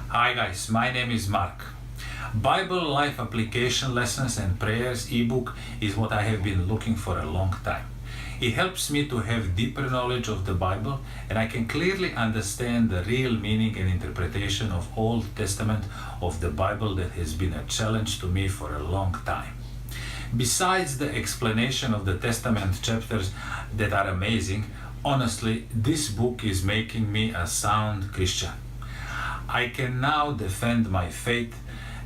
Hi guys, my name is Mark. Bible Life Application Lessons and Prayers ebook is what I have been looking for a long time. It helps me to have deeper knowledge of the Bible, and I can clearly understand the real meaning and interpretation of Old Testament of the Bible that has been a challenge to me for a long time. Besides the explanation of the Testament chapters that are amazing, honestly, this book is making me a sound Christian. I can now defend my faith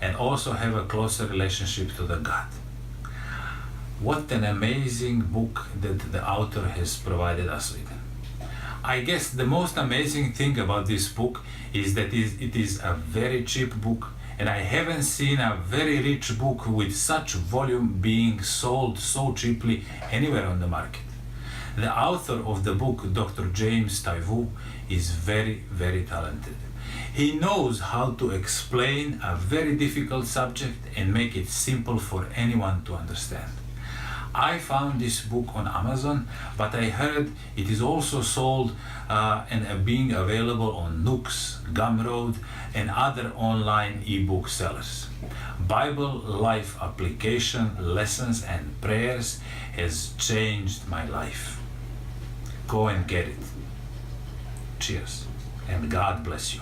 and also have a closer relationship to the God. What an amazing book that the author has provided us with. I guess the most amazing thing about this book is that it is a very cheap book, and I haven't seen a very rich book with such volume being sold so cheaply anywhere on the market. The author of the book, Dr. James Taiwo, is very, very talented. He knows how to explain a very difficult subject and make it simple for anyone to understand. I found this book on Amazon, but I heard it is also sold and being available on Nooks, Gumroad, and other online ebook sellers. Bible Life Application Lessons and Prayers has changed my life. Go and get it. Cheers, and God bless you.